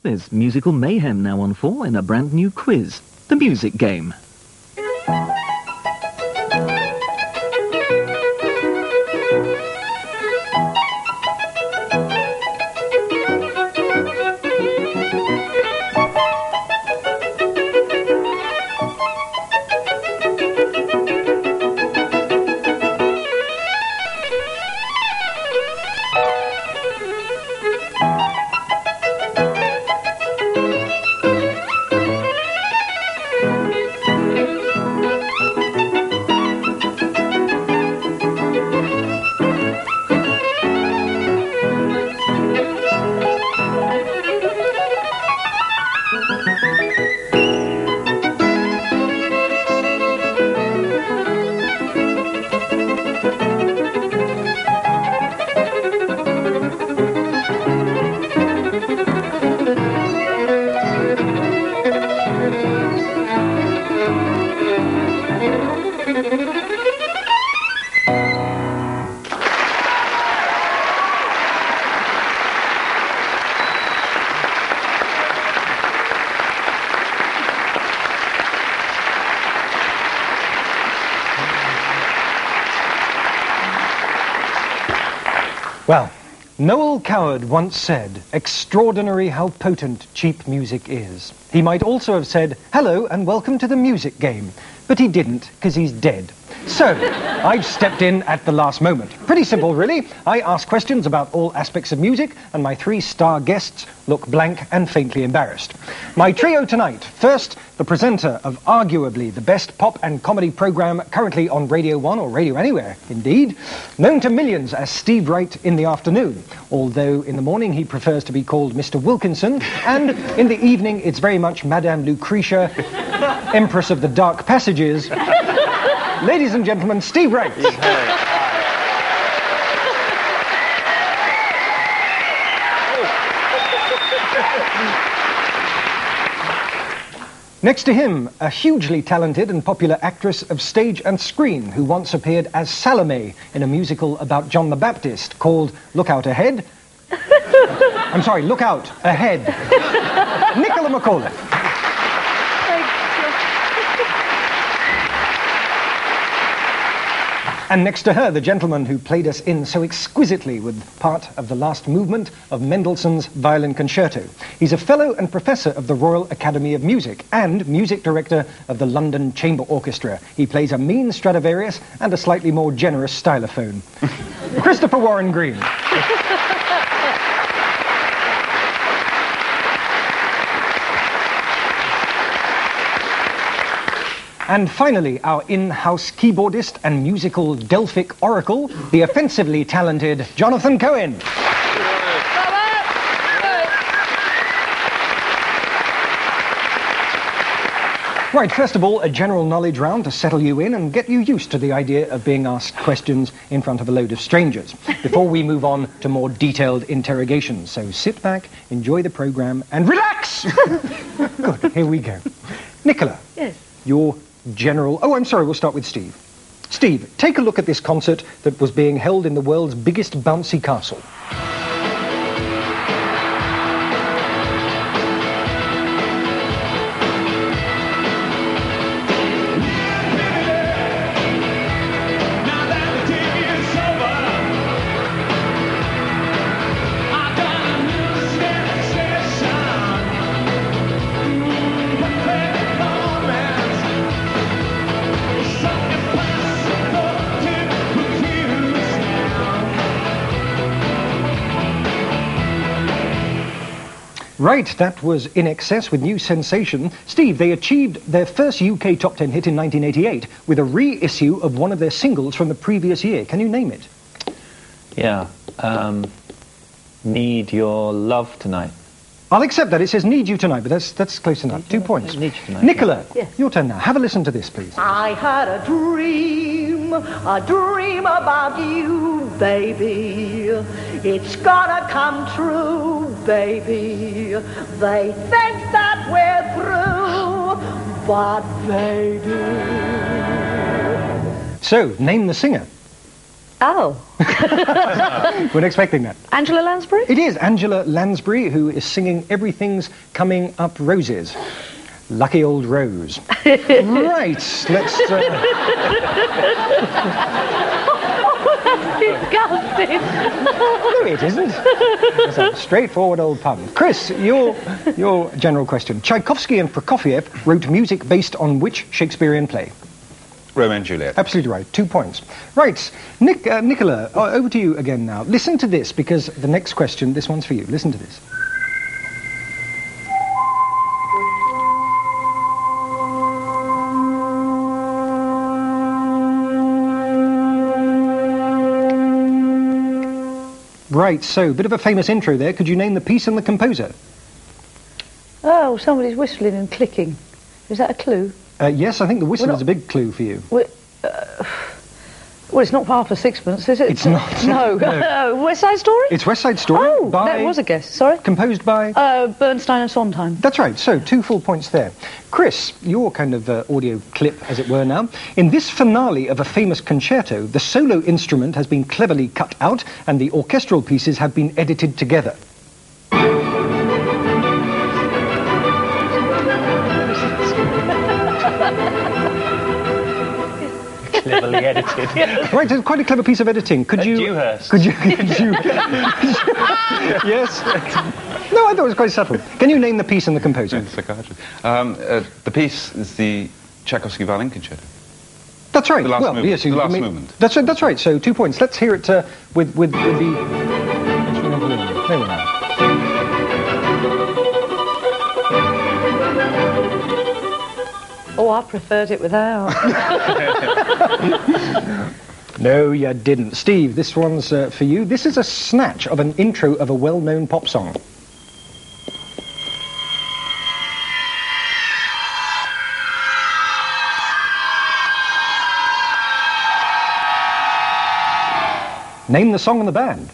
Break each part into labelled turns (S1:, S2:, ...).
S1: There's musical mayhem now on 4 in a brand new quiz, the music game.
S2: Well, Noel Coward once said, "Extraordinary how potent cheap music is." He might also have said, "Hello and welcome to the music game," but he didn't, because he's dead. So, I've stepped in at the last moment. Pretty simple, really. I ask questions about all aspects of music, and my 3 star guests look blank and faintly embarrassed. My trio tonight. First, the presenter of arguably the best pop and comedy program currently on Radio 1 or Radio Anywhere, indeed. Known to millions as Steve Wright in the afternoon, although in the morning he prefers to be called Mr. Wilkinson, and in the evening it's very much Madame Lucretia, Empress of the Dark Passages. Ladies and gentlemen, Steve Wright. Next to him, a hugely talented and popular actress of stage and screen who once appeared as Salome in a musical about John the Baptist called Look Out Ahead. I'm sorry, Look Out Ahead. Nichola McAuliffe. And next to her, the gentleman who played us in so exquisitely with part of the last movement of Mendelssohn's Violin Concerto. He's a fellow and professor of the Royal Academy of Music and music director of the London Chamber Orchestra. He plays a mean Stradivarius and a slightly more generous stylophone. Christopher Warren Green. And finally, our in-house keyboardist and musical Delphic oracle, the offensively talented Jonathan Cohen. Right, first of all, a general knowledge round to settle you in and get you used to the idea of being asked questions in front of a load of strangers, before we move on to more detailed interrogations. So sit back, enjoy the programme, and relax! Good, here we go. Nichola.
S3: Yes.
S2: Your general... Oh, I'm sorry, we'll start with Steve. Steve, take a look at this concert that was being held in the world's biggest bouncy castle. Right, that was In Excess with New Sensation. Steve, they achieved their first UK Top 10 hit in 1988 with a reissue of one of their singles from the previous year. Can you name it?
S4: Yeah, Need Your Love Tonight.
S2: I'll accept that. It says Need You Tonight, but that's close enough. 2 points.
S4: Need You Tonight.
S2: Nichola,
S3: Yes.
S2: Your turn now. Have a listen to this, please.
S3: I had a dream about you, baby. It's gonna come true, baby. They think that we're through, but baby...
S2: So, name the singer.
S5: Oh.
S2: We're expecting that.
S5: Angela Lansbury?
S2: It is Angela Lansbury, who is singing Everything's Coming Up Roses. Lucky old Rose. Right, let's...
S5: Disgusting.
S2: No, it isn't. It's a straightforward old pun. Chris, your general question. Tchaikovsky and Prokofiev wrote music based on which Shakespearean play?
S6: Romeo and Juliet.
S2: Absolutely right. 2 points. Right, Nichola, over to you again now. Listen to this, because the next question, this one's for you. Listen to this. Right, so, bit of a famous intro there. Could you name the piece and the composer?
S5: Oh, somebody's whistling and clicking. Is that a clue?
S2: Yes, I think the whistle is a big clue for you.
S5: Well, it's not half a sixpence, is it?
S2: It's not.
S5: No.
S2: No.
S5: West Side Story?
S2: It's West Side Story.
S5: Oh, that was a guess. Sorry?
S2: Composed by?
S5: Bernstein and Sondheim.
S2: That's right. So, 2 full points there. Chris, your kind of audio clip, as it were now. In this finale of a famous concerto, the solo instrument has been cleverly cut out and the orchestral pieces have been edited together.
S4: Cleverly edited.
S2: Right, it's quite a clever piece of editing. Could you...
S4: Dewhurst.
S2: Could you... Yes? No, I thought it was quite subtle. Can you name the piece and the composer?
S6: The piece is the Tchaikovsky Violin Concerto.
S2: That's right.
S6: The last movement.
S2: Yes,
S6: the last movement.
S2: That's right. So 2 points. Let's hear it with the... There we are.
S5: Oh, I preferred it without.
S2: No, you didn't. Steve, this one's for you. This is a snatch of an intro of a well-known pop song. Name the song and the band.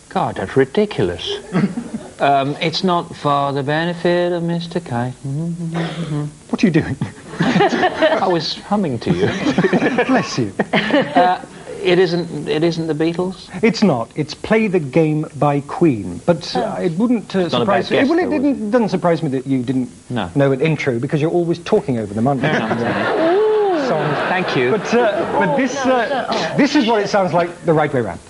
S4: God, that's ridiculous. It's not for the benefit of Mr. Kite.
S2: What are you doing?
S4: I was humming to you.
S2: Bless you.
S4: It isn't the Beatles?
S2: It's not. It's Play the Game by Queen. But it wouldn't surprise me. Well, it doesn't surprise me that you didn't know an intro, because you're always talking over them, aren't you? Songs.
S4: Thank you.
S2: But this is what it sounds like the right way round.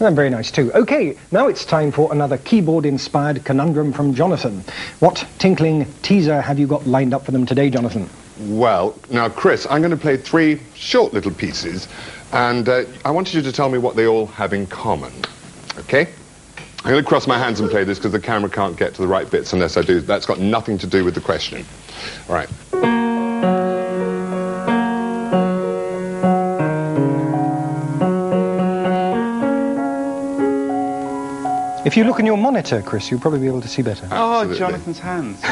S2: And very nice too. Okay, now it's time for another keyboard-inspired conundrum from Jonathan. What tinkling teaser have you got lined up for them today, Jonathan?
S7: Well, now, Chris, I'm going to play 3 short little pieces, and I wanted you to tell me what they all have in common, okay? I'm going to cross my hands and play this because the camera can't get to the right bits unless I do. That's got nothing to do with the question. All right.
S2: If you look in your monitor, Chris, you'll probably be able to see better.
S6: Oh, Jonathan's hands.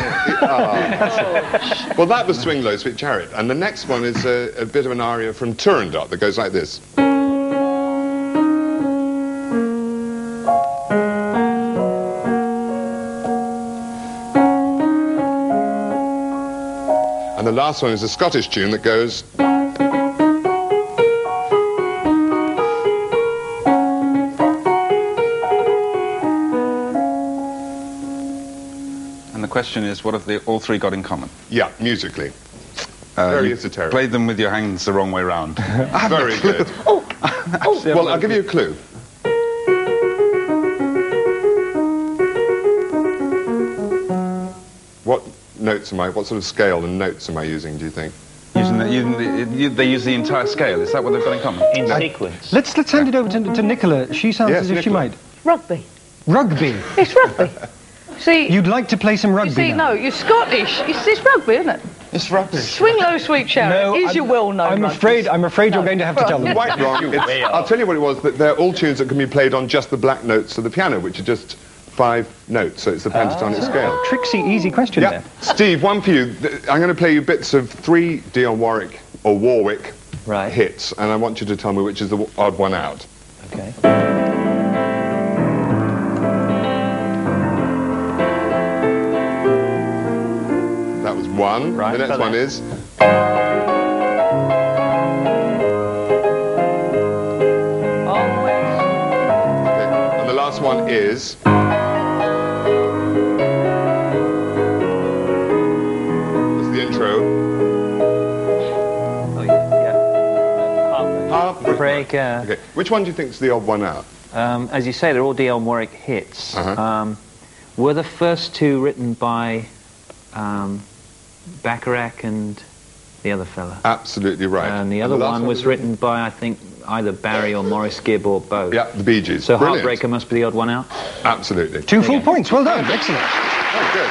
S7: Well, that was Swing Low, Sweet Chariot. And the next one is a bit of an aria from Turandot that goes like this. And the last one is a Scottish tune that goes...
S6: And the question is, what have they all 3 got in common?
S7: Yeah, musically. Very esoteric.
S6: Played them with your hands the wrong way round.
S7: Very good. Well, I'll give you a clue. What notes am I, what sort of scale and notes am I using, do you think?
S6: They use the entire scale. Is that what they've got in common?
S4: In sequence.
S2: Let's hand it over to Nichola. She sounds as if she might.
S5: Rugby.
S2: Rugby.
S5: It's rugby. See,
S2: you'd like to play some rugby.
S5: You see,
S2: now?
S5: no, you're Scottish. It's rugby, isn't it?
S7: It's rugby.
S5: Swing Low, Sweet Chariot is your well-known.
S2: I'm afraid you're going to have to tell them.
S7: Quite wrong. I'll tell you what it was. That they're all tunes that can be played on just the black notes of the piano, which are just 5 notes. So it's the pentatonic scale.
S2: Tricksy, easy question there.
S7: Steve, one for you. I'm going to play you bits of 3 Dionne Warwick or Warwick hits, and I want you to tell me which is the odd one out.
S4: Okay.
S7: one.
S4: Right,
S7: The next
S4: got
S7: one
S4: that.
S7: is...
S4: Always.
S7: Okay. And the last one is... That's the intro.
S4: Oh, yeah. Heartbreaker.
S7: Okay. Which one do you think is the odd one out?
S4: As you say, they're all Dionne Warwick hits.
S7: Uh-huh.
S4: Were the first two written by Bacharach and the other fella?
S7: Absolutely right.
S4: And the other
S7: last
S4: one was written by, I think, either Barry or Maurice Gibb or both.
S7: Yeah, the Bee Gees.
S4: So
S7: Brilliant.
S4: Heartbreaker must be the odd one out?
S7: Absolutely.
S2: 2 full points. Well done. Excellent.
S7: Oh, good.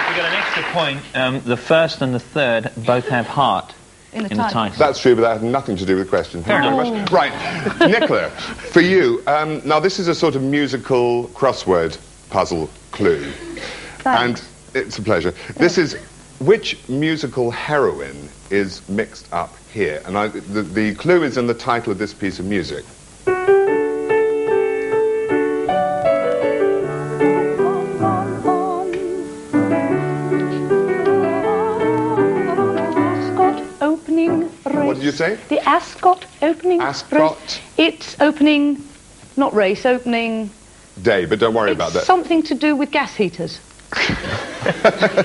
S4: We got an extra point. The first and the third both have heart
S5: In the title.
S7: That's true, but that had nothing to do with the question. Thank you very much. Right, Nichola, for you, now this is a sort of musical crossword puzzle clue.
S5: Thanks.
S7: And it's a pleasure. This is, which musical heroine is mixed up here? And the clue is in the title of this piece of music. What did you say?
S5: The Ascot opening
S7: Ascot.
S5: race. It's opening, not race, opening...
S7: Day, but don't worry about that.
S5: Something to do with gas heaters.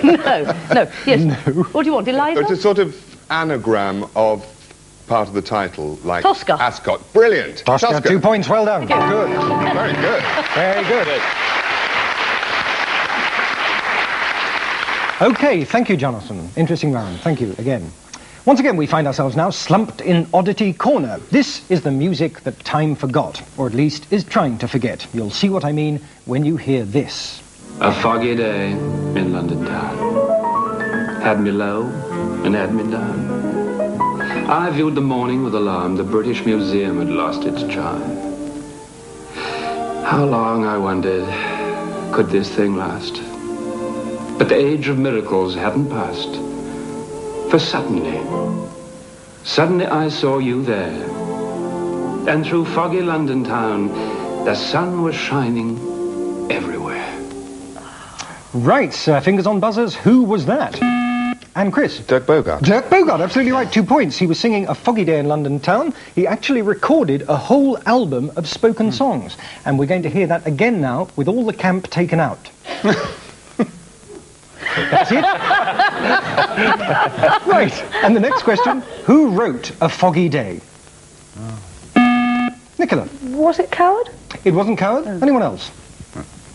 S5: No, yes. No. What do you want, Eliza?
S7: It's a sort of anagram of part of the title, like
S5: Tosca.
S7: Ascot. Brilliant.
S2: Tosca, 2 points. Well done.
S5: Thank you.
S2: Good.
S7: Very good.
S2: Very good. Okay, thank you, Jonathan. Interesting round. Thank you again. Once again, we find ourselves now slumped in Oddity Corner. This is the music that time forgot, or at least is trying to forget. You'll see what I mean when you hear this.
S8: A foggy day in London town had me low and had me down. I viewed the morning with alarm. The British Museum had lost its charm. How long, I wondered, could this thing last? But the age of miracles hadn't passed. For suddenly I saw you there. And through foggy London town, the sun was shining everywhere.
S2: Right, fingers on buzzers. Who was that? And Chris?
S6: Dirk Bogart.
S2: Dirk Bogart, absolutely right. 2 points. He was singing A Foggy Day in London Town. He actually recorded a whole album of spoken songs. And we're going to hear that again now with all the camp taken out. That's it. Right, and the next question, who wrote A Foggy Day? Nichola.
S5: Was it Coward?
S2: It wasn't Coward? Anyone else?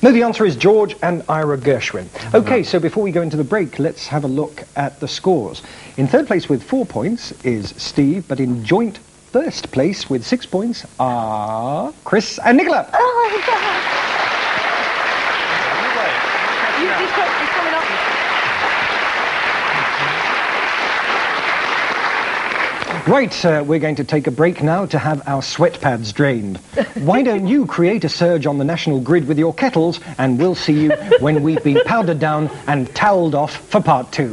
S2: No, the answer is George and Ira Gershwin. Okay, so before we go into the break, let's have a look at the scores. In third place with 4 points is Steve, but in joint first place with 6 points are Chris and Nichola.
S5: Oh, he's coming up.
S2: Right, we're going to take a break now to have our sweat pads drained. Why don't you create a surge on the national grid with your kettles, and we'll see you when we've been powdered down and towelled off for part 2.